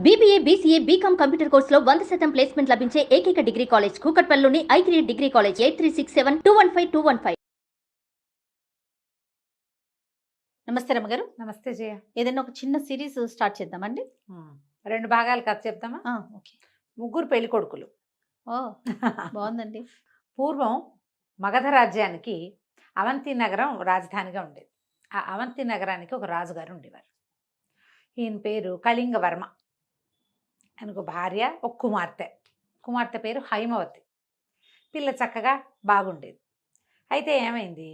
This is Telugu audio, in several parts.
BBA, BCA, BCom కంప్యూటర్ కోర్సులో 100% ప్లేస్మెంట్ లభించే ఏకైక డిగ్రీ కాలేజ్ కూకట్పల్లిలోని i3 డిగ్రీ కాలేజ్ 8367215215. నమస్తే రమ్మగారు. నమస్తే జయ. ఏదైనా ఒక చిన్న సిరీస్ స్టార్ట్ చేద్దామండి. 2 భాగాలు కథ చెప్తామా? ఓకే. ముగ్గురు పెళ్లి కొడుకులు. ఓ బాగుందండి. పూర్వం మగధ రాజ్యానికి అవంతి నగరం రాజధానిగా ఉండేది. ఆ అవంతి నగరానికి ఒక రాజుగారు ఉండేవారు. ఈయన పేరు కళింగవర్మ. ఆయనకు భార్య, ఒక కుమార్తె పేరు హైమవతి. పిల్ల చక్కగా బాగుండేది. అయితే ఏమైంది,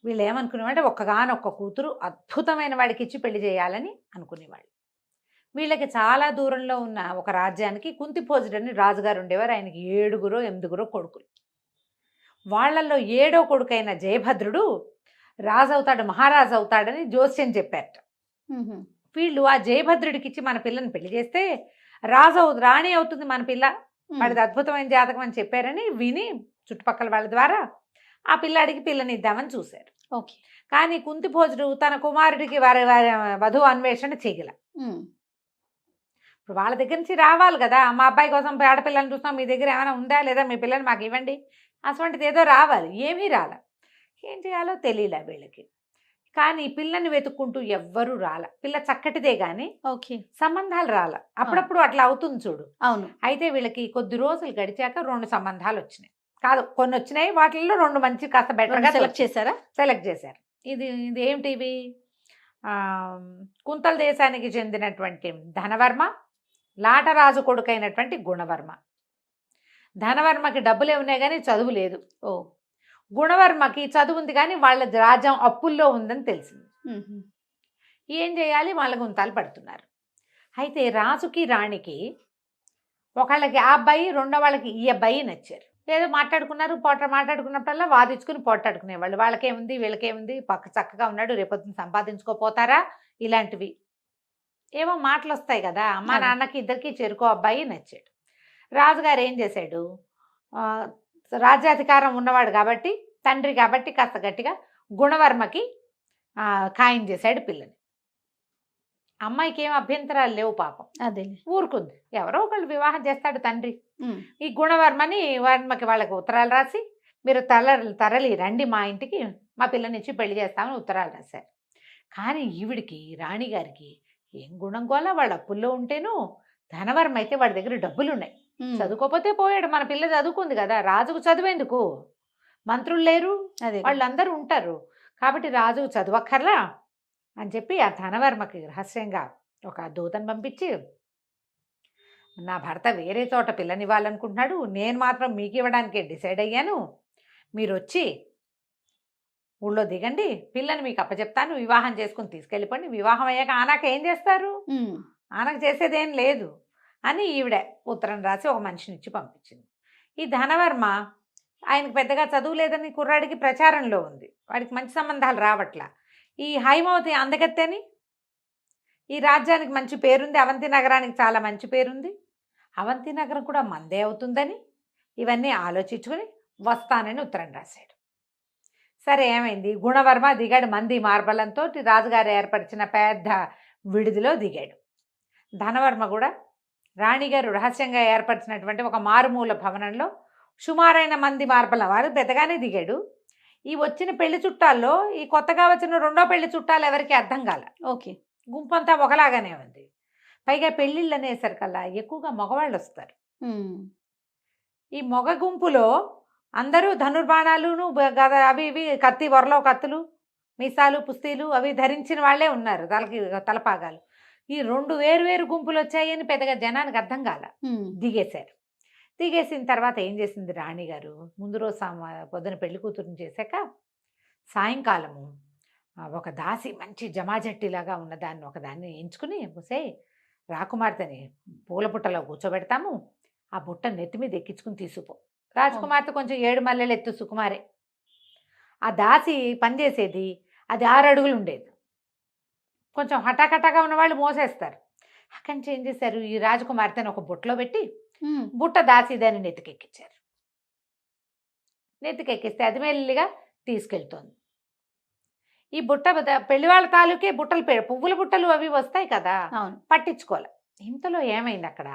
వీళ్ళు ఏమనుకునేవాళ్ళంటే ఒక్కగానొక్క కూతురు అద్భుతమైన వాడికి ఇచ్చి పెళ్లి చేయాలని అనుకునేవాళ్ళు. వీళ్ళకి చాలా దూరంలో ఉన్న ఒక రాజ్యానికి కుంతిభోజుడని రాజుగారు ఉండేవారు. ఆయనకి 7-8 కొడుకులు. వాళ్ళల్లో 7వ కొడుకైన జయభద్రుడు రాజు అవుతాడు, మహారాజు అవుతాడని జోస్యం చెప్పారట. వీళ్ళు ఆ జయభద్రుడికి ఇచ్చి మన పిల్లని పెళ్లి చేస్తే రాణి అవుతుంది మన పిల్ల, వాడిది అద్భుతమైన జాతకం అని చెప్పారని విని చుట్టుపక్కల వాళ్ళ ద్వారా ఆ పిల్లాడికి పిల్లని ఇద్దామని చూశారు. ఓకే. కానీ కుంతిభోజుడు తన కుమారుడికి వారి వధువు అన్వేషణ చేయగల. ఇప్పుడు వాళ్ళ దగ్గర నుంచి రావాలి కదా, మా అబ్బాయి కోసం ఆడపిల్లని చూస్తాం, మీ దగ్గర ఏమైనా ఉందా లేదా, మీ పిల్లని మాకు ఇవ్వండి, అటువంటిది ఏదో రావాలి. ఏమీ రాల. ఏం చేయాలో తెలియలే వీళ్ళకి. కానీ పిల్లని వెతుక్కుంటూ ఎవ్వరూ రాల. పిల్ల చక్కటిదే కానీ ఓకే సంబంధాలు రాల. అప్పుడప్పుడు అట్లా అవుతుంది చూడు. అవును. అయితే వీళ్ళకి కొద్ది రోజులు గడిచాక 2 సంబంధాలు వచ్చినాయి. కాదు, కొన్ని వచ్చినాయి. వాటిల్లో 2 మంచి కాస్త బెటర్గా సెలెక్ట్ చేశారు. ఇది ఏమిటివి? కుంతల దేశానికి చెందినటువంటి ధనవర్మ, లాటరాజు కొడుకైనటువంటి గుణవర్మ. ధనవర్మకి డబ్బులే ఉన్నాయి కానీ చదువు లేదు. గుణవర్మకి చదువు ఉంది కానీ వాళ్ళ రాజ్యం అప్పుల్లో ఉందని తెలిసింది. ఏం చేయాలి, వాళ్ళ గుంతాలు పడుతున్నారు. అయితే రాజుకి రాణికి ఒకళ్ళకి ఆ అబ్బాయి, రెండో వాళ్ళకి ఈ అబ్బాయి నచ్చారు. ఏదో మాట్లాడుకున్నప్పుడల్లా వాదించుకుని పోట్లాడుకునేవాళ్ళు. వాళ్ళకేముంది వీళ్ళకేముంది, పక్క చక్కగా ఉన్నాడు, రేపొద్దున సంపాదించుకోపోతారా, ఇలాంటివి ఏమో మాటలు వస్తాయి కదా. మా నాన్నకి ఇద్దరికి చెరుకో అబ్బాయి నచ్చాడు. రాజుగారు ఏం చేశాడు, రాజ్యాధికారం ఉన్నవాడు కాబట్టి, తండ్రి కాబట్టి కాస్త గట్టిగా గుణవర్మకి ఖాయం చేశాడు పిల్లని. అమ్మాయికి ఏం అభ్యంతరాలు లేవు పాపం, అదే ఊరుకుంది. ఎవరో ఒకళ్ళు వివాహం చేస్తాడు తండ్రి. ఈ వర్మకి వాళ్ళకి ఉత్తరాలు రాసి, మీరు తరలి రండి మా ఇంటికి, మా పిల్లనిచ్చి పెళ్లి చేస్తామని ఉత్తరాలు రాశారు. కానీ ఈవిడికి, రాణిగారికి ఏం గుణం కోలా, వాళ్ళ అప్పుల్లో ఉంటేను, ధనవర్మ అయితే వాడి దగ్గర డబ్బులు ఉన్నాయి, చదువుకోపోతే పోయాడు, మన పిల్ల చదువుకుంది కదా, రాజుకు చదువేందుకు, మంత్రులు లేరు, వాళ్ళందరూ ఉంటారు కాబట్టి రాజుకు చదువక్కర్లా అని చెప్పి ఆ ధనవర్మకి రహస్యంగా ఒక దూతను పంపించి, నా భర్త వేరే చోట పిల్లనివ్వాలనుకుంటున్నాడు, నేను మాత్రం మీకు ఇవ్వడానికే డిసైడ్ అయ్యాను, మీరు వచ్చి ఊళ్ళో దిగండి, పిల్లని మీకు అప్పచెప్తాను, వివాహం చేసుకుని తీసుకెళ్ళిపోండి, వివాహం అయ్యాక ఆనాక ఏం చేస్తారు, ఆనకు చేసేదేం లేదు అని ఈవిడ ఉత్తరం రాసి ఒక మనిషిని ఇచ్చి పంపించింది. ఈ ధనవర్మ ఆయనకు పెద్దగా చదువు లేదని కుర్రాడికి ప్రచారంలో ఉంది, వాడికి మంచి సంబంధాలు రావట్లా. ఈ హైమవతి అందగత్తెని, ఈ రాజ్యానికి మంచి పేరుంది, అవంతి నగరానికి చాలా మంచి పేరుంది, అవంతి నగరం కూడా మందే అవుతుందని ఇవన్నీ ఆలోచించుకొని వస్తానని ఉత్తరం రాశాడు. సరే, ఏమైంది, గుణవర్మ దిగాడు. మంది మార్బలంతో రాజుగారు ఏర్పరిచిన పెద్ద విడిదిలో దిగాడు. ధనవర్మ కూడా రాణిగారు రహస్యంగా ఏర్పరిచినటువంటి ఒక మారుమూల భవనంలో సుమారైన మంది మార్బలం వారు పెద్దగానే దిగాడు. ఈ వచ్చిన పెళ్లి చుట్టాల్లో ఈ కొత్తగా వచ్చిన 2వ పెళ్లి చుట్టాలు ఎవరికి అర్థం కాల. ఓకే. గుంపంతా ఒకలాగానే ఉంది. పైగా పెళ్ళిళ్ళు అనేసరికల్లా ఎక్కువగా మగవాళ్ళు వస్తారు. ఈ మగ గుంపులో అందరూ ధనుర్బాణాలును గద అవి ఇవి కత్తి, వరలో కత్తులు, మీసాలు, పుస్తీలు అవి ధరించిన వాళ్ళే ఉన్నారు, తలపాగాలు. ఈ 2 వేరు గుంపులు వచ్చాయని పెద్దగా జనానికి అర్థం కాల. దిగేశారు. దిగేసిన తర్వాత ఏం చేసింది రాణిగారు, ముందు రోజు పొద్దున పెళ్లి కూతురుని చేశాక సాయంకాలము ఒక దాసి మంచి జమాజట్టిలాగా ఉన్నదాన్ని ఒకదాన్ని ఎంచుకుని, పూసే రాకుమార్తెని పూల బుట్టలో కూర్చోబెడతాము, ఆ బుట్ట నెత్తి మీద ఎక్కించుకుని తీసుకుపో. రాజకుమార్తె కొంచెం 7 మల్లెలు ఎత్తు సుకుమారే. ఆ దాసి పనిచేసేది అది 6 అడుగులు ఉండేది. కొంచెం హఠాకటాగా ఉన్నవాళ్ళు మోసేస్తారు. అక్కడి నుంచి ఏం చేశారు, ఈ రాజకుమార్తెను ఒక బుట్టలో పెట్టి బుట్ట దాసి దాన్ని నెత్తికెక్కించారు. నెత్తికెక్కిస్తే అది మెల్లిగా తీసుకెళ్తోంది. ఈ బుట్ట పెళ్లివాళ్ళ తాలూకే బుట్టలు, పువ్వుల బుట్టలు అవి వస్తాయి కదా, పట్టించుకోవాలి. ఇంతలో ఏమైంది అక్కడ,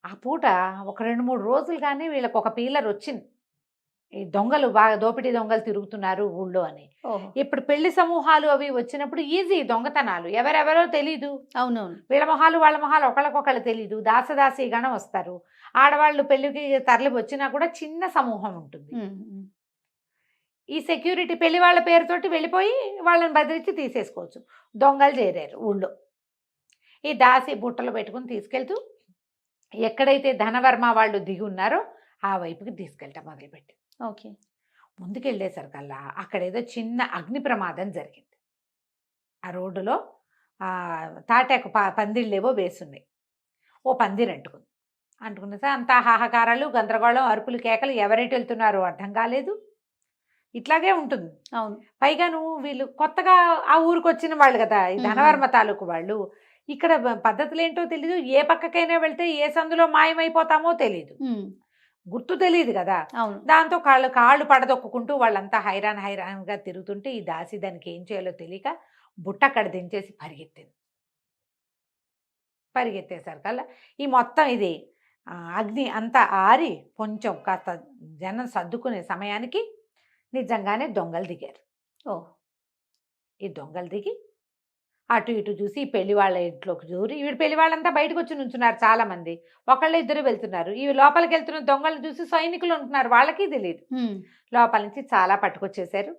ఆ పూట ఒక 2-3 రోజులుగానే వీళ్ళకి ఒక పీలర్ వచ్చింది. ఈ దొంగలు బాగా దోపిడీ దొంగలు తిరుగుతున్నారు ఊళ్ళో అని. ఓహో! ఇప్పుడు పెళ్లి సమూహాలు అవి వచ్చినప్పుడు ఈజీ దొంగతనాలు. ఎవరెవరో తెలీదు. అవునవును. వీళ్ళ మొహాలు వాళ్ళ మొహాలు ఒకళ్ళకొకళ్ళు తెలీదు. దాసదాసీ గణం వస్తారు. ఆడవాళ్ళు పెళ్లికి తరలి వచ్చినా కూడా చిన్న సమూహం ఉంటుంది. హ్మ్. హ్మ్. ఈ సెక్యూరిటీ పెళ్లి వాళ్ళ పేరుతోటి వెళ్ళిపోయి వాళ్ళని బెదిరించి తీసేసుకోవచ్చు. దొంగలు చేరారు ఊళ్ళో. ఈ దాసి బుట్టలు పెట్టుకుని తీసుకెళ్తూ ఎక్కడైతే ధనవర్మ వాళ్ళు దిగి ఉన్నారో ఆ వైపుకి తీసుకెళ్ళటం మొదలుపెట్టి ఓకే. ముందుకెళ్ళేసరికల్లా అక్కడేదో చిన్న అగ్ని ప్రమాదం జరిగింది. ఆ రోడ్డులో తాటాకు పందిళ్ళేవో వేసున్నాయి. ఓ పందిరి అంటుకున్న సార్ అంతా హాహాకారాలు, గందరగోళం, అరుపులు, కేకలు. ఎవరెటు వెళ్తున్నారో అర్థం కాలేదు. ఇట్లాగే ఉంటుంది. అవును. పైగాను వీళ్ళు కొత్తగా ఆ ఊరికి వచ్చిన వాళ్ళు కదా, ఈ ధనవర్మ తాలూకు వాళ్ళు. ఇక్కడ పద్ధతులు ఏంటో తెలీదు. ఏ పక్కకైనా వెళ్తే ఏ సందులో మాయమైపోతామో తెలీదు. హ్మ్. గుర్తు తెలియదు కదా. అవును. దాంతో కాళ్ళు పడదొక్కుంటూ వాళ్ళంతా హైరాన్గా తిరుగుతుంటే ఈ దాసి దానికి ఏం చేయాలో తెలియక బుట్ట అక్కడ దించేసి పరిగెత్తేసరికల్లా ఈ మొత్తం ఇది అగ్ని అంతా ఆరి కొంచెం కాస్త జనం సర్దుకునే సమయానికి నిజంగానే దొంగలు దిగారు. ఓ! ఈ దొంగలు దిగి అటు ఇటు చూసి ఈ పెళ్లి వాళ్ళ ఇంట్లోకి దూరి, వీడు పెళ్లి వాళ్ళంతా బయటకు వచ్చి నుంచున్నారు చాలా మంది. ఒకళ్ళు ఇద్దరు వెళ్తున్నారు. ఈ లోపలికి వెళ్తున్న దొంగలను చూసి సైనికులు ఉంటున్నారు, వాళ్ళకి తెలియదు. లోపల నుంచి చాలా పట్టుకొచ్చేసారు.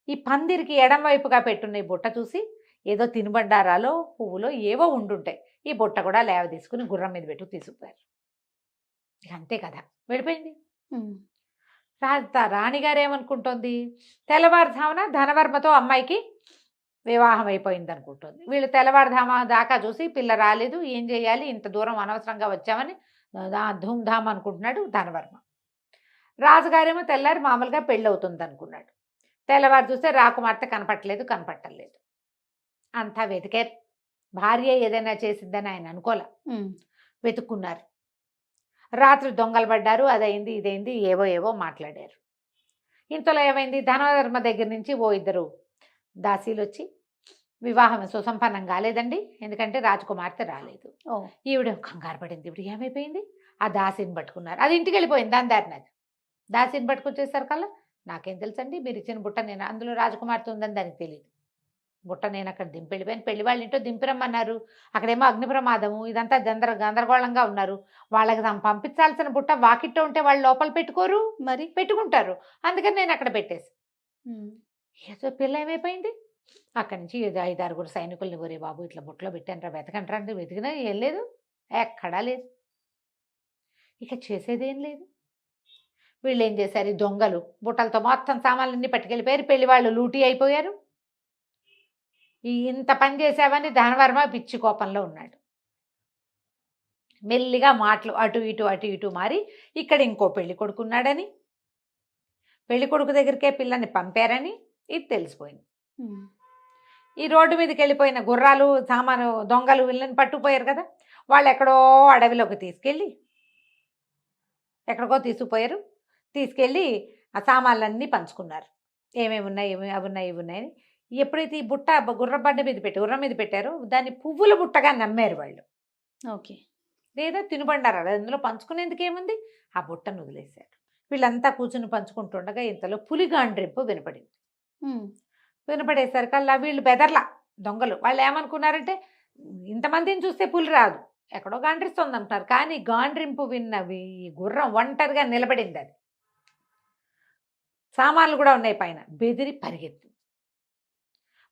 ఈ పందిరికి ఎడం వైపుగా పెట్టున్న ఈ బుట్ట చూసి ఏదో తినుబండారాలో పువ్వులో ఏవో ఉండుంటాయి. ఈ బుట్ట కూడా లేవ తీసుకుని గుర్రం మీద పెట్టు తీసుకుపోయారు. ఇక అంతే కదా, వెళ్ళిపోయింది. రాణిగారు ఏమనుకుంటోంది, తెల్లవారుజామున ధనవర్మతో అమ్మాయికి వివాహం అయిపోయింది అనుకుంటుంది. వీళ్ళు తెల్లవారుధామ దాకా చూసి పిల్ల రాలేదు, ఏం చేయాలి, ఇంత దూరం అనవసరంగా వచ్చామని ధూమ్ధామ్ అనుకుంటున్నాడు ధనవర్మ. రాజుగారేమో తెల్లారి మామూలుగా పెళ్ళి అవుతుంది అనుకున్నాడు. తెల్లవారు చూస్తే రాకుమార్తె కనపట్టలేదు. అంతా వెతికారు. భార్య ఏదైనా చేసిందని ఆయన అనుకోలే. వెతుక్కున్నారు. రాత్రి దొంగలు పడ్డారు, అదైంది ఇదైంది ఏవో మాట్లాడారు. ఇంతలో ఏమైంది, ధనవర్మ దగ్గర నుంచి ఓ ఇద్దరు దాసీలు వచ్చి వివాహం సుసంపన్నం కాలేదండి, ఎందుకంటే రాజకుమార్తె రాలేదు. ఈవిడ కంగారు పడింది. ఇప్పుడు ఏమైపోయింది, ఆ దాసిని పట్టుకున్నారు. అది ఇంటికి వెళ్ళిపోయింది దాని దారినది. దాసిని పట్టుకొచ్చేసరికల్లా నాకేం తెలుసండి, మీరు ఇచ్చిన బుట్ట నేను అందులో రాజకుమార్తె ఉందని దానికి తెలియదు. బుట్ట నేను అక్కడ వెళ్ళిపోయాను. పెళ్లి వాళ్ళ ఇంట్లో దింపిరమ్మన్నారు. అక్కడేమో అగ్ని ప్రమాదము, ఇదంతా గందరగోళంగా ఉన్నారు. వాళ్ళకి పంపించాల్సిన బుట్ట వాకిట్లో ఉంటే వాళ్ళు లోపల పెట్టుకోరు, మరి పెట్టుకుంటారు. అందుకని నేను అక్కడ పెట్టేసి ఏదో పిల్ల ఏమైపోయింది. అక్కడి నుంచి 5-6 సైనికుల్ని, ఒరే బాబు ఇట్లా బుట్టలో పెట్టాను వెతకంటారా అంటే వెతికినా ఏం లేదు, ఎక్కడా లేదు. ఇక చేసేదేం లేదు. వీళ్ళు ఏం చేశారు, ఈ దొంగలు బుట్టలతో మొత్తం సామాన్లన్నీ పట్టుకెళ్ళిపోయారు. పెళ్లి వాళ్ళు లూటీ అయిపోయారు. ఇంత పని చేసావని ధనవర్మ పిచ్చి కోపంలో ఉన్నాడు. మెల్లిగా మాటలు అటు ఇటు మారి ఇక్కడ ఇంకో పెళ్లి కొడుకున్నాడని, పెళ్లి కొడుకు దగ్గరికే పిల్లని పంపారని ఇది తెలిసిపోయింది. ఈ రోడ్డు మీదకి వెళ్ళిపోయిన గుర్రాలు సామాను దొంగలు వీళ్ళని పట్టుకుపోయారు కదా, వాళ్ళు ఎక్కడో అడవిలోకి ఎక్కడికో తీసుకెళ్ళి ఆ సామాన్లన్నీ పంచుకున్నారు. ఏమేమి ఉన్నాయి, అవి ఉన్నాయని. ఎప్పుడైతే ఈ బుట్ట గుర్రం మీద పెట్టారో దాన్ని పువ్వుల బుట్టగా నమ్మారు వాళ్ళు. ఓకే. లేదా తినుబండారాలు అందులో పంచుకునేందుకు ఏముంది, ఆ బుట్టను వదిలేశారు. వీళ్ళంతా కూర్చుని పంచుకుంటుండగా ఇంతలో పులి గాండ్రింపు వినపడింది. వినపడేసరికల్లా వీళ్ళు బెదర్లా దొంగలు. వాళ్ళు ఏమనుకున్నారంటే ఇంతమందిని చూస్తే పులి రాదు, ఎక్కడో గాండ్రిస్తుంది అంటున్నారు. కానీ గాండ్రింపు విన్నవి ఈ గుర్రం ఒంటరిగా నిలబడింది. అది సామాన్లు కూడా ఉన్నాయి పైన. బెదిరి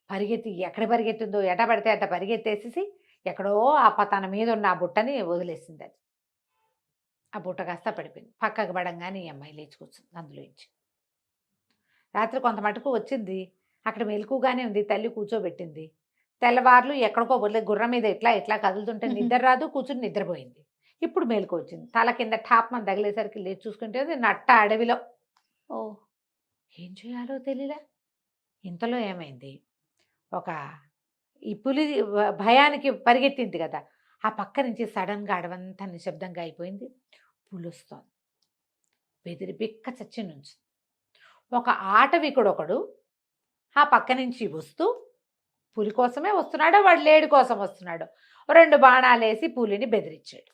పరిగెత్తి ఎక్కడ పరిగెత్తుందో, ఎట పడితే అట్ట పరిగెత్తేసేసి ఎక్కడో తన మీద ఉన్న ఆ బుట్టని వదిలేసింది. అది ఆ బుట్ట కాస్త పడిపోయింది. పక్కకు పడంగానే ఈ అమ్మాయి లేచి కూర్చుంది అందులో ఇచ్చి. రాత్రి కొంత మటుకు వచ్చింది, అక్కడ మెలకుగానే ఉంది. తల్లి కూర్చోబెట్టింది. తెల్లవార్లు ఎక్కడికో వదిలే గుర్రం మీద ఇట్లా కదులుతుంటే నిద్ర రాదు, కూర్చుని నిద్రపోయింది. ఇప్పుడు మేలుకు వచ్చింది. తల కింద టాప్మని తగిలేసరికి లేచి చూసుకుంటే నట్ట అడవిలో. ఏం చేయాలో తెలియలే. ఇంతలో ఏమైంది, ఈ పులి భయానికి పరిగెత్తింది కదా, ఆ పక్క నుంచి సడన్గా అడవంతా నిశ్శబ్దంగా అయిపోయింది. పులి వస్తోంది. బెదిరి బిక్క చచ్చి నుంచి ఒక ఆటవికుడొకడు ఆ పక్క నుంచి వస్తూ, పులి కోసమే వస్తున్నాడో వాడు లేడి కోసం వస్తున్నాడో, 2 బాణాలేసి పులిని బెదిరించాడు.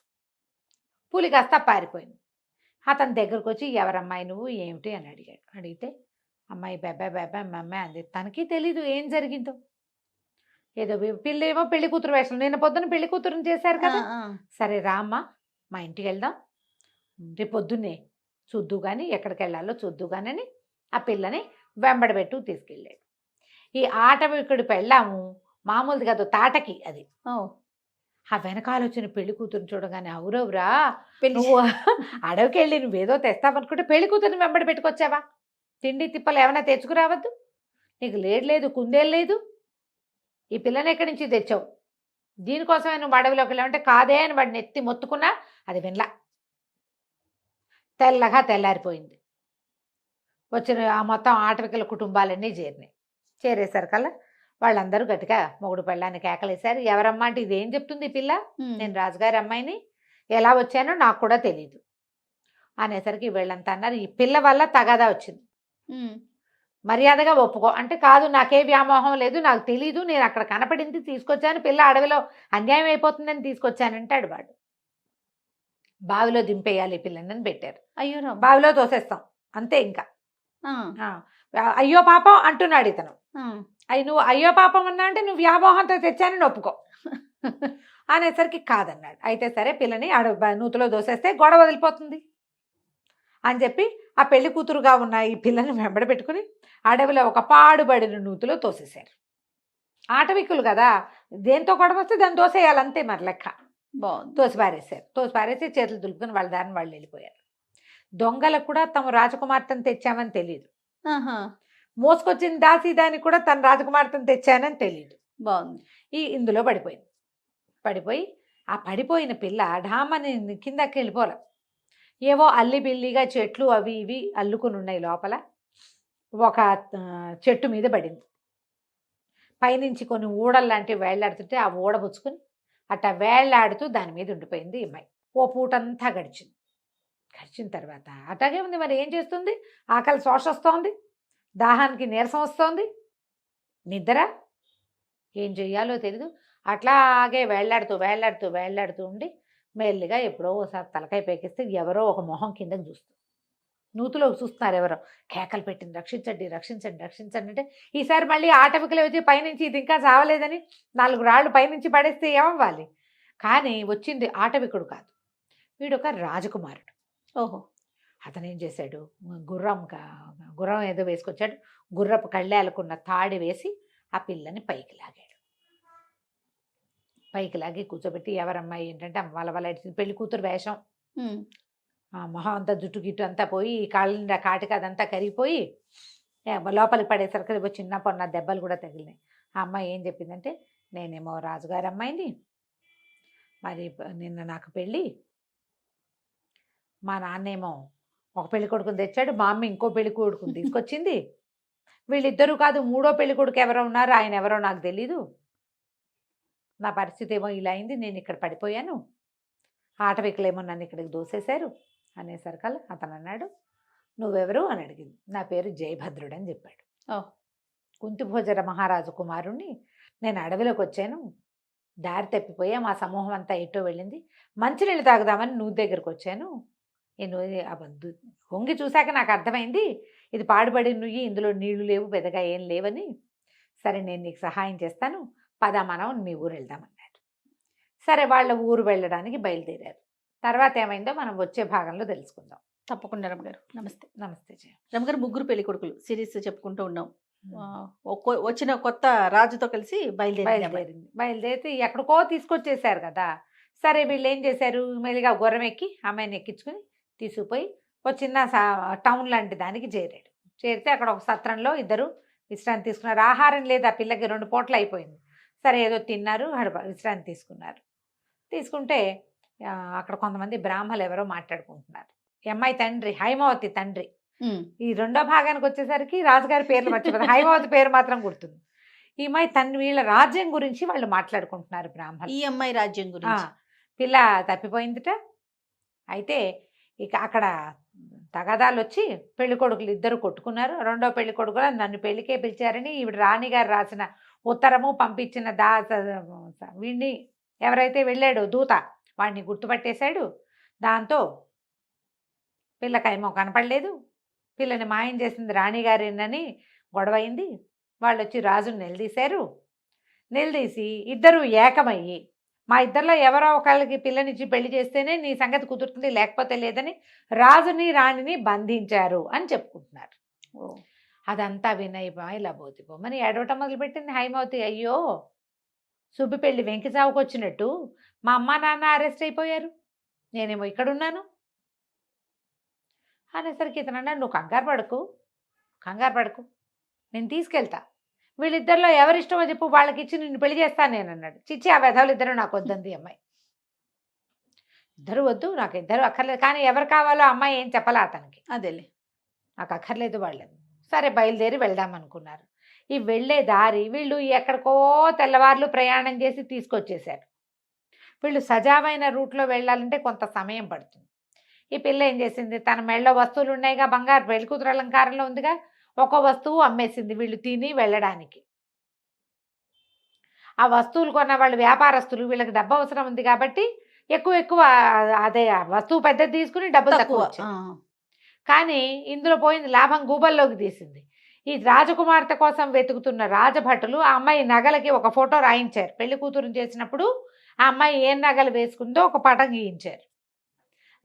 పులి కాస్త పారిపోయింది. అతని దగ్గరకు వచ్చి ఎవరమ్మాయి నువ్వు ఏమిటి అని అడిగాడు. అడిగితే అమ్మాయి బెబ్బే మమ్మే అంది. తనకి తెలీదు ఏం జరిగిందో. ఏదో పిల్లేమో పెళ్లి కూతురు వేషం, నిన్న పొద్దున పెళ్లి కూతురుని చేశారు కదా, సరే రామ్మా మా ఇంటికి వెళ్దాం, రేపు పొద్దున్నే చూద్దు కానీ ఎక్కడికి వెళ్ళాలో చూద్దు కానీ ఆ పిల్లని వెంబడబెట్టు తీసుకెళ్ళాడు. ఈ ఆటవికుడి పెళ్ళాము మామూలుది కాదు, తాటకి అది. ఆ వెనకాల వచ్చిన పెళ్లి కూతురుని చూడగానే అవురవురా నువ్వు అడవికి వెళ్ళి నువ్వేదో తెస్తావనుకుంటే పెళ్లి కూతురిని వెంబడి పెట్టుకొచ్చావా? తిండి తిప్పలు ఏమైనా తెచ్చుకురావద్దు, నీకు లేదు కుందేలు లేదు, ఈ పిల్లని ఎక్కడి నుంచి తెచ్చావు, దీనికోసమే నువ్వు అడవిలోకి వెళ్ళావంటే కాదే అని వాడిని ఎత్తి మొత్తుకున్నా అది వినలా. తెల్లగా తెల్లారిపోయింది. వచ్చిన ఆ మొత్తం ఆటవికల కుటుంబాలన్నీ చేరేసరికల్లా వాళ్ళందరూ గట్టిగా మొగుడు పెళ్ళాన్ని కేకలేశారు. ఎవరమ్మా అంటే ఇదేం చెప్తుంది ఈ పిల్ల, నేను రాజుగారి అమ్మాయిని, ఎలా వచ్చానో నాకు కూడా తెలీదు అనేసరికి వీళ్ళంతా అన్నారు ఈ పిల్ల వల్ల తగాదా వచ్చింది, మర్యాదగా ఒప్పుకో అంటే. కాదు నాకే వ్యామోహం లేదు, నాకు తెలీదు, నేను అక్కడ కనపడింది తీసుకొచ్చాను, పిల్ల అడవిలో అన్యాయం అయిపోతుందని తీసుకొచ్చానంటాడు వాడు. బావిలో దింపేయాలి ఈ పిల్లని పెట్టారు. అయ్యో బావిలో తోసేస్తాం అంతే. ఇంకా అయ్యో పాపం అంటున్నాడు ఇతను. నువ్వు అయ్యో పాపం అన్నా అంటే నువ్వు వ్యామోహంతో తెచ్చానని ఒప్పుకో అనేసరికి కాదన్నాడు. అయితే సరే పిల్లని నూతిలో దోసేస్తే గొడవ వదిలిపోతుంది అని చెప్పి ఆ పెళ్లి కూతురుగా ఉన్న ఈ పిల్లని వెంబడ పెట్టుకుని అడవిలో ఒక పాడుబడిన నూతిలో తోసేశారు. ఆటవికులు కదా, దేంతో గొడవ వస్తే దాన్ని దోసేయాలంతే మరి లెక్క. తోసి పారేసి చేతులు దులుపుకొని వాళ్ళ దారిని వాళ్ళు వెళ్ళిపోయారు. దొంగలకు కూడా తమ రాజకుమార్తెను తెచ్చామని తెలియదు, మోసుకొచ్చిన దానికి కూడా తన రాజకుమార్తెను తెచ్చానని తెలియదు. బాగుంది. ఇందులో పడిపోయి ఆ పడిపోయిన పిల్ల ఢామని కిందకి వెళ్ళిపోలే, ఏవో అల్లిబిల్లిగా చెట్లు అవి ఇవి అల్లుకుని ఉన్నాయి లోపల. ఒక చెట్టు మీద పడింది. పైనుంచి కొన్ని ఊడల్లాంటివి వేళ్లాడుతుంటే ఆ ఊడ పుచ్చుకుని అట్లా వేళ్లాడుతూ దాని మీద ఉండిపోయింది ఈ అమ్మాయి. ఓ పూటంతా గడిచిన తర్వాత అట్లాగే ఉంది. మరి ఏం చేస్తుంది, ఆకలి శోష వస్తోంది, దాహానికి నీరసం వస్తోంది, నిద్ర ఏం చెయ్యాలో తెలీదు. అట్లాగే వేళ్లాడుతూ ఉండి మెల్లిగా ఎప్పుడో ఒకసారి తలకాయ పేకిస్తే ఎవరో ఒక మొహం కిందకి చూస్తుంది. నూతులోకి చూస్తున్నారు ఎవరో, కేకలు పెట్టింది రక్షించండి అంటే. ఈసారి మళ్ళీ ఆటవికలు వచ్చి పైనుంచి ఇది ఇంకా చావలేదని 4 రాళ్ళు పైనుంచి పడేస్తే ఏమవ్వాలి. కానీ వచ్చింది ఆటవికుడు కాదు, వీడు ఒక రాజకుమారుడు. ఓహో. అతను ఏం చేశాడు, గుర్రం ఏదో వేసుకొచ్చాడు, గుర్రపు కళ్ళేలకున్న తాడి వేసి ఆ పిల్లని పైకి లాగి కూర్చోబెట్టి ఎవరమ్మాయి ఏంటంటే వాళ్ళ పెళ్లి కూతురు వేషం, మొహం అంతా జుట్టు గిట్టు అంతా పోయి కాళ్ళ కాటికి అదంతా కరిగిపోయి లోపలికి పడేసరికి చిన్న పొన్న దెబ్బలు కూడా తగిలినాయి. ఆ అమ్మాయి ఏం చెప్పిందంటే నేనేమో రాజుగారి అమ్మాయిని, మరి నిన్న నాకు పెళ్ళి, మా నాన్నేమో ఒక పెళ్లి కొడుకుని తెచ్చాడు, మా అమ్మ ఇంకో పెళ్లి కొడుకుని తీసుకొచ్చింది, వీళ్ళిద్దరూ కాదు 3వ పెళ్లి కొడుకు ఎవరో ఉన్నారు, ఆయన ఎవరో నాకు తెలీదు, నా పరిస్థితి ఏమో ఇలా అయింది, నేను ఇక్కడ పడిపోయాను, ఆటవికులేమో నన్ను ఇక్కడికి దోసేశారు అనేసరికల్లా అతను అన్నాడు నువ్వెవరు అని అడిగింది. నా పేరు జయభద్రుడు అని చెప్పాడు. కుంతిభోజర మహారాజు కుమారుణ్ణి, నేను అడవిలోకి వచ్చాను, దారి తప్పిపోయా, మా సమూహం అంతా ఎటో వెళ్ళింది, మంచినీళ్ళు తాగుదామని నువ్వు దగ్గరకు వచ్చాను, నేను వంగి చూశాక నాకు అర్థమైంది ఇది పాడుబడి నుయ్యి, ఇందులో నీళ్లు లేవు, పెద్దగా ఏం లేవని. సరే నేను నీకు సహాయం చేస్తాను, పద మనం మీ ఊరు వెళ్దామన్నాడు. సరే వాళ్ళ ఊరు వెళ్ళడానికి బయలుదేరారు. తర్వాత ఏమైందో మనం వచ్చే భాగంలో తెలుసుకుందాం. తప్పకుండా రమగారు. నమస్తే. నమస్తే జయ. రమగారు, 3 పెళ్లి కొడుకులు సిరీస్ చెప్పుకుంటూ ఉన్నాం. వచ్చిన కొత్త రాజుతో కలిసి బయలుదేరితే ఎక్కడికో తీసుకొచ్చేసారు కదా. సరే వీళ్ళు ఏం చేశారు, మెల్లిగా గుర్రం ఎక్కి అమ్మాయిని ఎక్కించుకుని తీసుకుపోయి ఒక చిన్న టౌన్ లాంటి దానికి చేరితే అక్కడ ఒక సత్రంలో ఇద్దరు విశ్రాంతి తీసుకున్నారు. ఆహారం లేదు ఆ పిల్లకి, 2 పూటలు అయిపోయింది. సరే ఏదో తిన్నారు, విశ్రాంతి తీసుకుంటే అక్కడ కొంతమంది బ్రాహ్మలు ఎవరో మాట్లాడుకుంటున్నారు. ఈ అమ్మాయి తండ్రి హైమావతి తండ్రి. ఈ 2వ భాగానికి వచ్చేసరికి రాజుగారి పేర్లు మర్చిపోతారు, హైమావతి పేరు మాత్రం గుర్తుంది. ఈ అమ్మాయి వీళ్ళ రాజ్యం గురించి వాళ్ళు మాట్లాడుకుంటున్నారు బ్రాహ్మణులు. ఈ అమ్మాయి రాజ్యం గురించి. పిల్ల తప్పిపోయిందిట. అయితే ఇక అక్కడ తగాదాలు వచ్చి పెళ్లి కొడుకులు ఇద్దరు కొట్టుకున్నారు. 2వ పెళ్లి కొడుకు నన్ను పెళ్లికే పిలిచారని ఈవిడ రాణిగారు రాసిన ఉత్తరము పంపించిన వీడిని ఎవరైతే వెళ్ళాడో దూత వాడిని గుర్తుపట్టేశాడు. దాంతో పిల్లకేమో కనపడలేదు. పిల్లని మాయం చేసింది రాణిగారేనని గొడవైంది. వాళ్ళు వచ్చి రాజుని నిలదీశారు. నిలదీసి ఇద్దరు ఏకమయ్యి మా ఇద్దరిలో ఎవరో ఒకళ్ళకి పిల్లనిచ్చి పెళ్లి చేస్తేనే నీ సంగతి కుదురుతుంది, లేకపోతే లేదని రాజుని రాణిని బంధించారు అని చెప్పుకుంటున్నారు. అదంతా వినయమా ఇలా బోతిపోమని ఏడవటం మొదలుపెట్టింది హైమవతి. అయ్యో సుబ్బి పెళ్లి వెంకి చావుకు వచ్చినట్టు మా అమ్మ నాన్న అరెస్ట్ అయిపోయారు, నేనేమో ఇక్కడున్నాను అనేసరికి ఇతను అన్నాడు, నువ్వు కంగారు పడకు, నేను తీసుకెళ్తా, వీళ్ళిద్దరిలో ఎవరిష్టమో చెప్పు, వాళ్ళకి ఇచ్చి నిన్ను పెళ్లి చేస్తాను నేను అన్నాడు. చిచ్చి ఆ వెధవులు ఇద్దరు నాకు వద్దంది అమ్మాయి. ఇద్దరు వద్దు, నాకు ఇద్దరు అక్కర్లేదు, కానీ ఎవరు కావాలో అమ్మాయి ఏం చెప్పలే అతనికి. అదేలే, నాకు అక్కర్లేదు వాళ్ళని. సరే బయలుదేరి వెళ్దాం అనుకున్నారు. ఈ వెళ్ళే దారి వీళ్ళు ఎక్కడికో తెల్లవార్లు ప్రయాణం చేసి తీసుకొచ్చేశారు. వీళ్ళు సజావైన రూట్లో వెళ్ళాలంటే కొంత సమయం పడుతుంది. ఈ పిల్ల ఏం చేసింది, తన మెళ్ళలో వస్తువులు ఉన్నాయిగా, బంగారు పెళ్లి కూతురు అలంకారంలో ఉందిగా, ఒక వస్తువు అమ్మేసింది వీళ్ళు తిని వెళ్ళడానికి. ఆ వస్తువులు కొన్న వాళ్ళు వ్యాపారస్తులు, వీళ్ళకి డబ్బు అవసరం ఉంది కాబట్టి ఎక్కువ అదే ఆ వస్తువు పెద్దది తీసుకుని డబ్బులు తక్కువ వచ్చింది. కానీ ఇందులో పోయింది లాభం గూబల్లోకి తీసింది. ఈ రాజకుమార్తె కోసం వెతుకుతున్న రాజభటులు ఆ అమ్మాయి నగలకి ఒక ఫోటో రాయించారు. పెళ్లి కూతురుని చేసినప్పుడు ఆ అమ్మాయి ఏం నగలు వేసుకుందో ఒక పటం గీయించారు.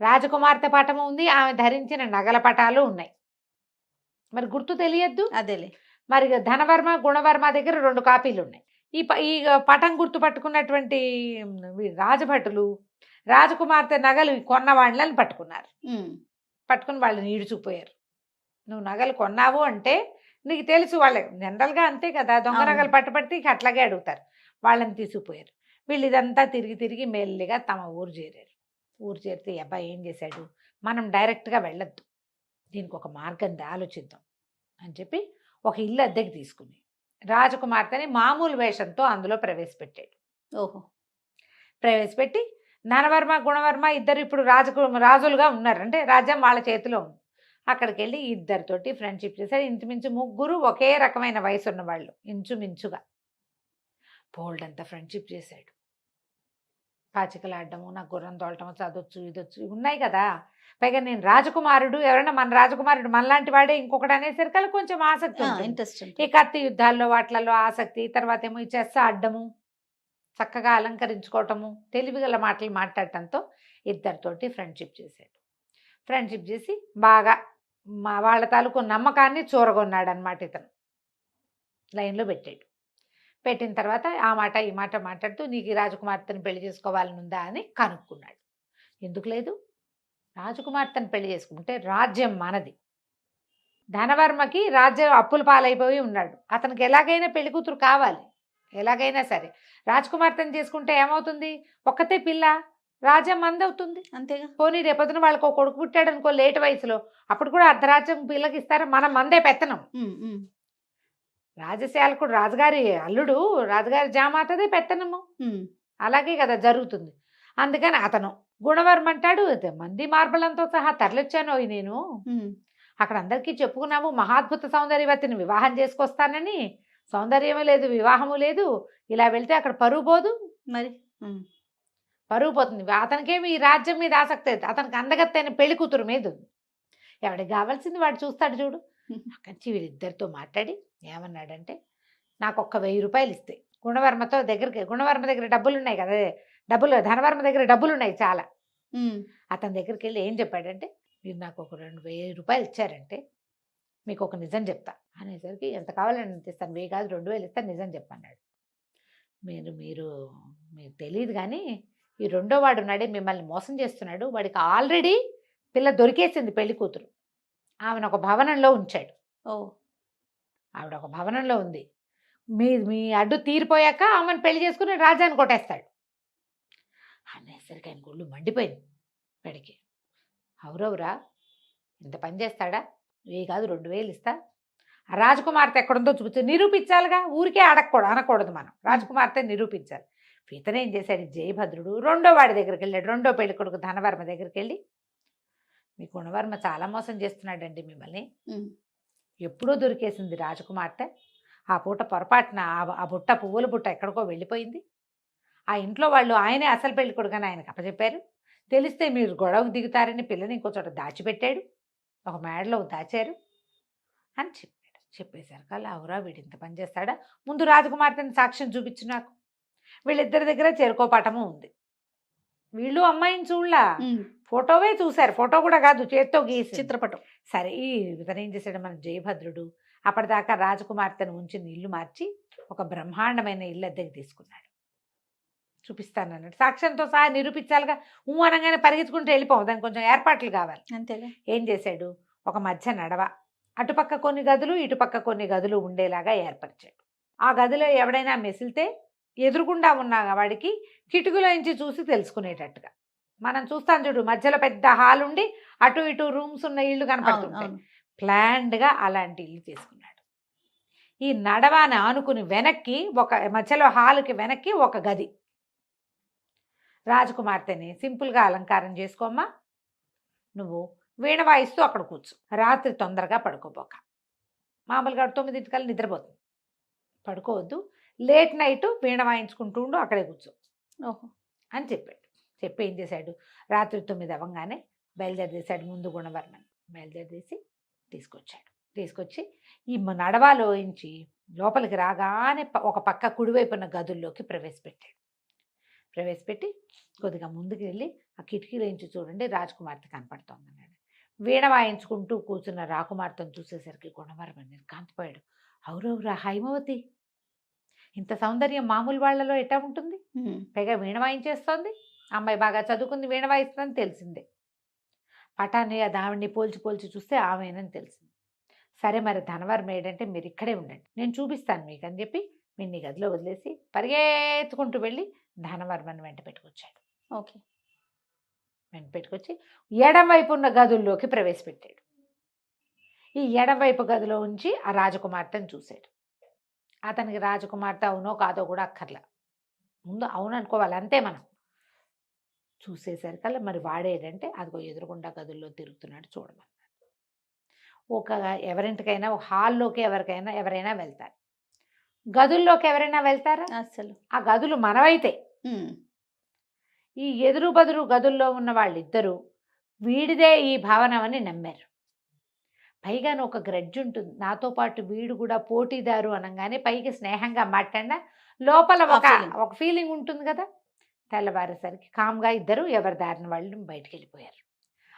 రాజకుమార్తె పటం ఉంది, ఆమె ధరించిన నగల పటాలు ఉన్నాయి. మరి గుర్తు తెలియద్దు. అదేలే, మరి ధనవర్మ గుణవర్మ దగ్గర 2 కాపీలు ఉన్నాయి. ఈ పటం గుర్తు పట్టుకున్నటువంటి రాజభటులు రాజకుమార్తె నగలు కొన్న వాళ్ళని పట్టుకున్నారు. పట్టుకుని వాళ్ళని ఈడ్చుకుపోయారు. నువ్వు నగలు కొన్నావు అంటే నీకు తెలుసు, వాళ్ళకి జనరల్గా అంతే కదా, దొంగ నగలు పట్టుబడితే ఇక అట్లాగే అడుగుతారు. వాళ్ళని తీసుకుపోయారు. వీళ్ళు ఇదంతా తిరిగి మెల్లిగా తమ ఊరు చేరారు. ఊరు చేరితే అబ్బాయి ఏం చేశాడు, మనం డైరెక్ట్గా వెళ్ళొద్దు, దీనికి ఒక మార్గం ఆలోచిద్దాం అని చెప్పి ఒక ఇల్లు అద్దెకి తీసుకుని రాజకుమార్తెని మామూలు వేషంతో అందులో ప్రవేశపెట్టాడు. ప్రవేశపెట్టి ధనవర్మ గుణవర్మ ఇద్దరు ఇప్పుడు రాజులుగా ఉన్నారు, అంటే రాజ్యం వాళ్ళ చేతిలో ఉంది. అక్కడికి వెళ్ళి ఇద్దరితోటి ఫ్రెండ్షిప్ చేశాడు. ఇంచుమించు 3 ఒకే రకమైన వయసు ఉన్న వాళ్ళు, ఇంచుమించుగా బోల్డ్ అంతా ఫ్రెండ్షిప్ చేశాడు. పాచికలాడటము, నాకు గుర్రం తోలటము, చదవచ్చు ఇదొచ్చు ఉన్నాయి కదా. పైగా నేను రాజకుమారుడు, ఎవరైనా మన రాజకుమారుడు మనలాంటి వాడే ఇంకొకటి అనేసరికి కొంచెం ఆసక్తి, ఇంట్రెస్ట్. ఈ కత్తి యుద్ధాల్లో వాటిలలో ఆసక్తి. తర్వాత ఏమో ఈ చెస్ ఆడటము, చక్కగా అలంకరించుకోవటము, తెలివిగల మాటలు మాట్లాడటంతో ఇద్దరితోటి ఫ్రెండ్షిప్ చేశాడు. ఫ్రెండ్షిప్ చేసి బాగా వాళ్ళ తాలూకు నమ్మకాన్ని చూరగొన్నాడు అనమాట. ఇతను లైన్లో పెట్టాడు. పెట్టిన తర్వాత ఆ మాట ఈ మాట మాట్లాడుతూ నీకు ఈ రాజకుమార్తెను పెళ్లి చేసుకోవాలని ఉందా అని కనుక్కున్నాడు. ఎందుకు లేదు, రాజకుమార్తెను పెళ్లి చేసుకుంటే రాజ్యం మనది. ధనవర్మకి రాజ్యం అప్పుల పాలైపోయి ఉన్నాడు, అతనికి ఎలాగైనా పెళ్లి కూతురు కావాలి, ఎలాగైనా సరే. రాజకుమార్తెను చేసుకుంటే ఏమవుతుంది, ఒక్కతే పిల్ల, రాజ్యం మందవుతుంది అంతేగా. పోనీ రేపొద్దున వాళ్ళకి ఒక కొడుకు పుట్టాడు అనుకో లేట్ వయసులో, అప్పుడు కూడా అర్ధరాజ్యం పిల్లకి ఇస్తారా, మనం మందే పెత్తనం. రాజశాలకుడు రాజుగారి అల్లుడు, రాజుగారి జామాతదే పెత్తనము, అలాగే కదా జరుగుతుంది. అందుకని అతను గుణవర్మ అంటాడు, మంది మార్బలంతో సహా తరలిచ్చాను నేను, అక్కడ అందరికీ చెప్పుకున్నాము మహాద్భుత సౌందర్యవతిని వివాహం చేసుకొస్తానని. సౌందర్యము లేదు, వివాహము లేదు, ఇలా వెళ్తే అక్కడ పరువు పోదు, మరి పరువు పోతుంది. అతనికేమి ఈ రాజ్యం మీద ఆసక్తి లేదు, అతనికి అందగత్తైన పెళ్లి కూతురు మీద ఉంది. ఎవడికి కావాల్సింది వాడు చూస్తాడు చూడు. అక్కడి వీళ్ళిద్దరితో మాట్లాడి ఏమన్నాడంటే, నాకు 1000 రూపాయలు ఇస్తే గుణవర్మతో దగ్గరికి, గుణవర్మ దగ్గర డబ్బులు ఉన్నాయి కదా, ధనవర్మ దగ్గర డబ్బులు ఉన్నాయి చాలా. అతని దగ్గరికి వెళ్ళి ఏం చెప్పాడంటే, మీరు నాకు ఒక 2000 రూపాయలు ఇచ్చారంటే మీకు ఒక నిజం చెప్తా అనేసరికి, ఎంత కావాలని ఎంత ఇస్తాను, 1000 కాదు 2000 ఇస్తాను, నిజం చెప్పన్నాడు. మీరు తెలియదు కానీ ఈ రెండో వాడు ఉన్నాడే మిమ్మల్ని మోసం చేస్తున్నాడు, వాడికి ఆల్రెడీ పిల్ల దొరికేసింది పెళ్లి కూతురు, ఆమెను ఒక భవనంలో ఉంచాడు. ఆవిడ ఒక భవనంలో ఉంది, మీ అడ్డు తీరిపోయాక ఆమెను పెళ్లి చేసుకుని రాజాన్ని కొట్టేస్తాడు అనేసరికి ఆయన గుళ్ళు మండిపోయింది. వాడికి అవురవురా ఇంత పని చేస్తాడా, 1000 కాదు 2000 ఇస్తా, ఆ రాజకుమార్తె ఎక్కడుందో నిరూపించాలిగా, ఊరికే అనకూడదు మనం, రాజకుమార్తె నిరూపించాలి. ఇతనేం చేశాడు, జయభద్రుడు రెండో వాడి దగ్గరికి వెళ్ళాడు, రెండో పెళ్లి కొడుకు ధనవర్మ దగ్గరికి వెళ్ళి, మీ గుణవర్మ చాలా మోసం చేస్తున్నాడండి మిమ్మల్ని, ఎప్పుడూ దొరికేసింది రాజకుమార్తె, ఆ పూట పొరపాటున ఆ బుట్ట పువ్వుల బుట్ట ఎక్కడికో వెళ్ళిపోయింది, ఆ ఇంట్లో వాళ్ళు ఆయనే అసలు పెళ్లి కొడుకని ఆయనకు అప్పచెప్పారు. తెలిస్తే మీరు గొడవకు దిగుతారని పిల్లని ఇంకో చోట దాచిపెట్టాడు, ఒక మేడలో దాచారు అని చెప్పాడు. చెప్పేసరికి అవురా వీడు ఇంత పని చేస్తాడా, ముందు రాజకుమార్తెని సాక్ష్యం చూపించు నాకు. వీళ్ళిద్దరి దగ్గర చేరుకోపాఠము ఉంది. వీళ్ళు అమ్మాయిని చూడలా, ఫోటోవే చూశారు, ఫోటో కూడా కాదు చేత్తో గీసి చిత్రపటం. సరే ఈ ఇతను ఏం చేశాడు, మన జయభద్రుడు అప్పటిదాకా రాజకుమార్తెను ఉంచిన ఇల్లు మార్చి ఒక బ్రహ్మాండమైన ఇల్లు అద్దెకి తీసుకున్నాడు. చూపిస్తానన్నాడు, సాక్ష్యంతో సహా నిరూపించాలిగా. అనగానే పరిగెత్తుకుంటూ వెళ్ళిపోవు, దానికి కొంచెం ఏర్పాట్లు కావాలి. అంతేగా. ఏం చేశాడు, ఒక మధ్య నడవ, అటుపక్క కొన్ని గదులు ఇటుపక్క కొన్ని గదులు ఉండేలాగా ఏర్పరిచాడు. ఆ గదిలో ఎవడైనా మెసిలితే ఎదురుగుండా ఉన్న వాడికి కిటికీలోంచి చూసి తెలుసుకునేటట్టుగా. మనం చూస్తాం చూడు, మధ్యలో పెద్ద హాల్ ఉండి అటు ఇటు రూమ్స్ ఉన్న ఇల్లు కనపడుతుంటాయి. ప్లాన్డ్గా అలాంటి ఇల్లు చేసుకున్నాడు. ఈ నడవాని ఆనుకుని వెనక్కి ఒక మధ్యలో హాల్కి వెనక్కి ఒక గది. రాజకుమార్తెని సింపుల్గా అలంకారం చేసుకోమ్మా, నువ్వు వీణ వాయిస్తూ అక్కడ కూర్చో, రాత్రి తొందరగా పడుకోబోక, మామూలుగా 9 నిద్రపోతుంది, పడుకోవద్దు, లేట్ నైట్ వీణ వాయించుకుంటూ ఉండు, అక్కడే కూర్చో అని చెప్పాడు. చెప్పి ఏం చేశాడు, రాత్రి 9 అవ్వగానే బయలుదేరేసాడు. ముందు గుణవర్మని బయలుదేరేసి తీసుకొచ్చి ఈ నడవాలోంచి లోపలికి రాగానే ఒక పక్క కుడివైపున్న గదుల్లోకి ప్రవేశపెట్టి కొద్దిగా ముందుకు వెళ్ళి ఆ కిటికీలోంచి చూడండి రాజకుమార్తె కనపడుతోంది అన్నాడు. వీణ వాయించుకుంటూ కూర్చున్న రాకుమార్తెను చూసేసరికి గుణవర్మని నిర్కాంతపోయాడు. అవురవురా హైమవతి, ఇంత సౌందర్యం మామూలు వాళ్ళలో ఎట్టా ఉంటుంది, పైగా వీణ వాయించేస్తోంది, అమ్మాయి బాగా చదువుకుంది, వీణ వాయిస్తుందని తెలిసిందే. పటాన్ని ఆవిడ్ని పోల్చి చూస్తే ఆమెనని తెలిసింది. సరే మరి ధనవర్మ ఏంటంటే మీరు ఇక్కడే ఉండండి, నేను చూపిస్తాను మీకు అని చెప్పి వీడిని గదిలో వదిలేసి పరిగెత్తుకుంటూ వెళ్ళి ధనవర్మని వెంట పెట్టుకొచ్చాడు. వెంట పెట్టుకొచ్చి ఎడమవైపు ఉన్న గదుల్లోకి ప్రవేశపెట్టాడు. ఈ ఎడమవైపు గదిలో ఉంచి ఆ రాజకుమార్తెను చూశాడు. అతనికి రాజకుమార్తె అవునో కాదో కూడా అక్కర్లా, ముందు అవును అనుకోవాలి అంతే. మనం చూసేసరికల్లా మరి వాడేటంటే అదిగో ఎదురుగుండా గదుల్లో తిరుగుతున్నాడు చూడమన్నాడు. ఎవరింటికైనా హాల్లోకి ఎవరైనా వెళ్తారు, గదుల్లోకి ఎవరైనా వెళ్తారా? అసలు ఆ గదులు మనవైతే ఈ ఎదురు బదురు గదుల్లో ఉన్న వాళ్ళిద్దరూ వీడిదే ఈ భావనవని నమ్మారు. పైగాను ఒక గ్రడ్జ్ ఉంటుంది, నాతో పాటు వీడు కూడా పోటీదారు అనగానే పైకి స్నేహంగా మాట్లాడినా లోపల ఒక ఫీలింగ్ ఉంటుంది కదా. తెల్లవారేసరికి కామ్గా ఇద్దరు ఎవరి దారిన వాళ్ళు బయటికి వెళ్ళిపోయారు.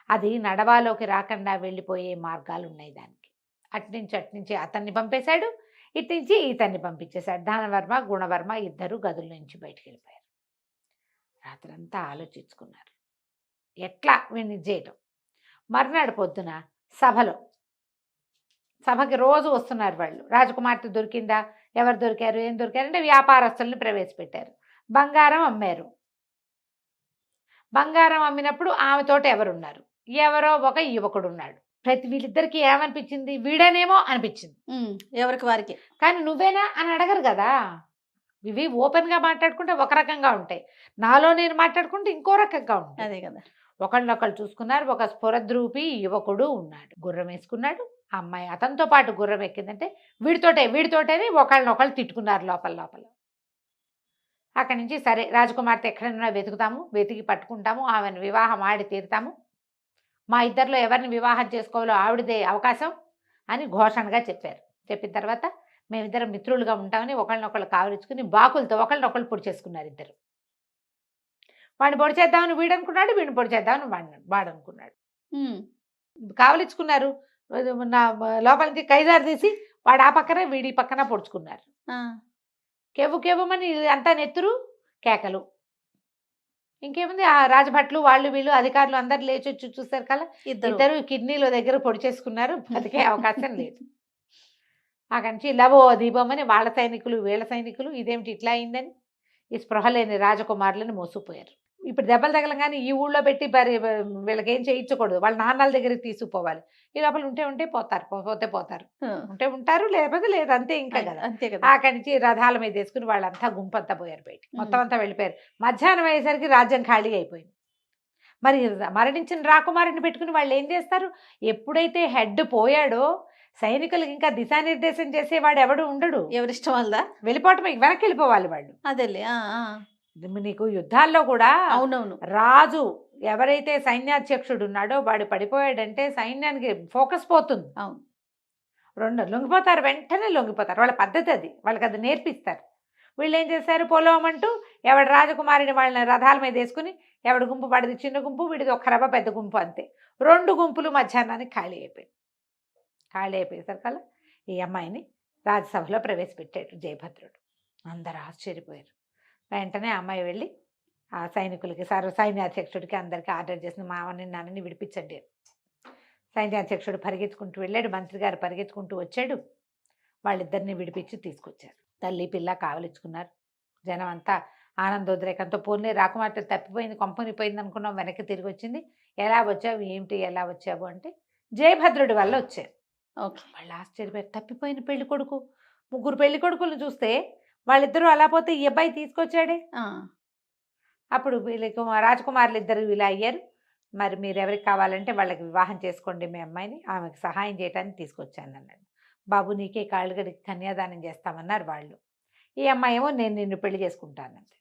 అది నడవాలోకి రాకుండా వెళ్ళిపోయే మార్గాలు ఉన్నాయి దానికి. అట్నుంచి అతన్ని పంపేశాడు, ఇట్నుంచి ఇతన్ని పంపించేశాడు. ధనవర్మ గుణవర్మ ఇద్దరు గదుల నుంచి బయటికి వెళ్ళిపోయారు. రాత్రంతా ఆలోచించుకున్నారు ఎట్లా వీడిని చేయటం. మర్నాడు పొద్దున సభకి రోజు వస్తున్నారు వాళ్ళు. రాజకుమార్తె దొరికిందా, ఎవరు దొరికారు, ఏం దొరికారు అంటే వ్యాపారస్తుల్ని ప్రవేశపెట్టారు. బంగారం అమ్మారు. బంగారం అమ్మినప్పుడు ఆమెతోటి ఎవరున్నారు, ఎవరో ఒక యువకుడు ఉన్నాడు. వీళ్ళిద్దరికి ఏమనిపించింది, వీడేనేమో అనిపించింది ఎవరికి వారికి. కానీ నువ్వేనా అని అడగరు కదా. ఇవి ఓపెన్గా మాట్లాడుకుంటే ఒక రకంగా ఉంటాయి, నాలో నేను మాట్లాడుకుంటే ఇంకో రకంగా ఉంటాయి. అదే కదా. ఒకళ్ళొకళ్ళు చూసుకున్నారు. ఒక స్ఫురద్రూపి యువకుడు ఉన్నాడు, గుర్రం వేసుకున్నాడు. అమ్మాయి అతనితో పాటు గుర్రం ఎక్కిందంటే వీడితోటేని ఒకళ్ళనొకళ్ళు తిట్టుకున్నారు లోపల. అక్కడి నుంచి సరే రాజకుమార్తె ఎక్కడైనా వెతికి పట్టుకుంటాము, ఆమెను వివాహం ఆడి తీరుతాము, మా ఇద్దరిలో ఎవరిని వివాహం చేసుకోవాలో ఆవిడదే అవకాశం అని ఘోషణగా చెప్పారు. చెప్పిన తర్వాత మేమిద్దరం మిత్రులుగా ఉంటామని ఒకళ్ళనొకళ్ళు కావలించుకుని బాకులతో ఒకళ్ళనొకళ్ళు పొడి చేసుకున్నారు. ఇద్దరు వాడిని పొడి చేద్దామని వీడు అనుకున్నాడు, వీడిని పొడి చేద్దామని వాడు అనుకున్నాడు. కావలించుకున్నారు. లోపల నుంచి కైజారు తీసి వాడు ఆ పక్కన వీడి పక్కన పొడుచుకున్నారు. కెవ్వుమని అంతా నెత్తురు కేకలు. ఇంకేముంది, ఆ రాజభట్లు వాళ్ళు వీళ్ళు అధికారులు అందరు లేచి వచ్చి చూస్తారు కదా, ఇద్దరు కిడ్నీల దగ్గర పొడి చేసుకున్నారు. బతికే అవకాశం లేదు. అక్కడి నుంచి లవో దీపమని వాళ్ళ సైనికులు వీళ్ళ సైనికులు ఇదేమిటి ఇట్లా అయిందని ఈ స్పృహ లేని రాజకుమారులను మోసుకుపోయారు. ఇప్పుడు దెబ్బలు తగలంగానే ఈ ఊళ్ళో పెట్టి వీళ్ళకి ఏం చేయించకూడదు, వాళ్ళ నాన్నల దగ్గరికి తీసుకుపోవాలి. ఈ లోపల ఉంటే పోతారు, పోతారు, ఉంటే ఉంటారు, లేకపోతే లేదు, అంతే ఇంకా కదా. అక్కడి నుంచి రథాల మీద వేసుకుని వాళ్ళంతా గుంపంతా పోయారు బయటికి, మొత్తం అంతా వెళ్ళిపోయారు. మధ్యాహ్నం అయ్యేసరికి రాజ్యం ఖాళీ అయిపోయింది. మరి మరణించిన రాకుమారుని పెట్టుకుని వాళ్ళు ఏం చేస్తారు? ఎప్పుడైతే హెడ్ పోయాడో సైనికులకు ఇంకా దిశానిర్దేశం చేసేవాడు ఎవడు ఉండడు. ఎవరిష్టం వల్ల వెళ్ళిపోవటం, వెనక్కి వెళ్ళిపోవాలి వాళ్ళు. అదేలే. నీకు యుద్ధాల్లో కూడా అవునవును. రాజు ఎవరైతే సైన్యాధ్యక్షుడు ఉన్నాడో వాడు పడిపోయాడంటే సైన్యానికి ఫోకస్ పోతుంది. అవును. లొంగిపోతారు, వెంటనే లొంగిపోతారు. వాళ్ళ పద్ధతి అది, వాళ్ళకి అది నేర్పిస్తారు. వీళ్ళు ఏం చేశారు, పొలవమంటూ ఎవడు రాజకుమారిని వాళ్ళని రథాల మీద వేసుకుని ఎవడి గుంపు పడిది చిన్న గుంపు, వీడిది ఒక రవ్వ పెద్ద గుంపు, అంతే. 2 గుంపులు మధ్యాహ్నానికి ఖాళీ అయిపోయింది. ఖాళీ అయిపోయేసరికల్లా ఈ అమ్మాయిని రాజ్యసభలో ప్రవేశపెట్టాడు జయభద్రుడు. అందరూ ఆశ్చర్యపోయారు. వెంటనే అమ్మాయి వెళ్ళి ఆ సైనికులకి సైన్యాధ్యక్షుడికి అందరికీ ఆర్డర్ చేసిన మామని నాన్నని విడిపించండి అని. సైన్యాధ్యక్షుడు పరిగెత్తుకుంటూ వెళ్ళాడు, మంత్రి గారు పరిగెత్తుకుంటూ వచ్చాడు. వాళ్ళిద్దరిని విడిపించి తీసుకొచ్చారు. తల్లి పిల్ల కావలించుకున్నారు. జనం అంతా ఆనందోద్రేకంతో, పోన్లే రాకుమార్తె తప్పిపోయింది, కొంపనిపోయింది అనుకున్నాం, వెనక్కి తిరిగి వచ్చింది. ఎలా వచ్చావు, ఏమిటి, ఎలా వచ్చావు అంటే జయభద్రుడి వల్ల వచ్చారు. ఓకే. వాళ్ళు ఆశ్చర్యపోయారు. తప్పిపోయిన పెళ్లి కొడుకు, 3 పెళ్లి కొడుకులను చూస్తే వాళ్ళిద్దరూ అలా పోతే ఈ అబ్బాయి తీసుకొచ్చాడే. అప్పుడు వీళ్ళకి రాజకుమారులు ఇద్దరు ఇలా అయ్యారు. మరి మీరు ఎవరికి కావాలంటే వాళ్ళకి వివాహం చేసుకోండి మీ అమ్మాయిని, ఆమెకు సహాయం చేయడానికి తీసుకొచ్చాను అన్నాడు. బాబు నీకే కాళ్ళగడికి కన్యాదానం చేస్తామన్నారు వాళ్ళు. ఈ అమ్మాయి ఏమో నేను నిన్ను పెళ్లి చేసుకుంటానంతే.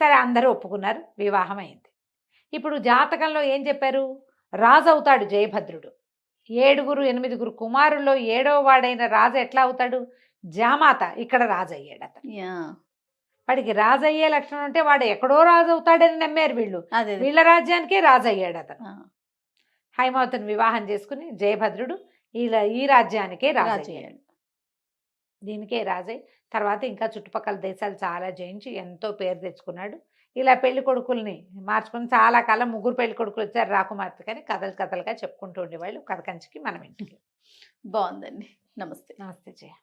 సరే అందరూ ఒప్పుకున్నారు, వివాహం అయింది. ఇప్పుడు జాతకంలో ఏం చెప్పారు, రాజు అవుతాడు జయభద్రుడు. 7-8 కుమారుల్లో 7వ వాడైన రాజు ఎట్లా అవుతాడు, జామాత. ఇక్కడ రాజు అయ్యాడు అతను. వాడికి రాజు అయ్యే లక్షణం ఉంటే వాడు ఎక్కడో రాజు అవుతాడని నమ్మారు వీళ్ళు. వీళ్ళ రాజ్యానికే రాజు అయ్యాడు అతను. హైమావతిని వివాహం చేసుకుని జయభద్రుడు ఈ రాజ్యానికే రాజు అయ్యాడు. దీనికే రాజై తర్వాత ఇంకా చుట్టుపక్కల దేశాలు చాలా జయించి ఎంతో పేరు తెచ్చుకున్నాడు. ఇలా పెళ్లి కొడుకుల్ని మార్చుకుని చాలా కాలం 3 పెళ్లి కొడుకులు వచ్చారు రాకుమార్తె, కానీ కథలుగా చెప్పుకుంటూ ఉండేవాళ్ళు కథ కంచికి మనం ఇంటికి. బాగుందండి. నమస్తే. నమస్తే జయ.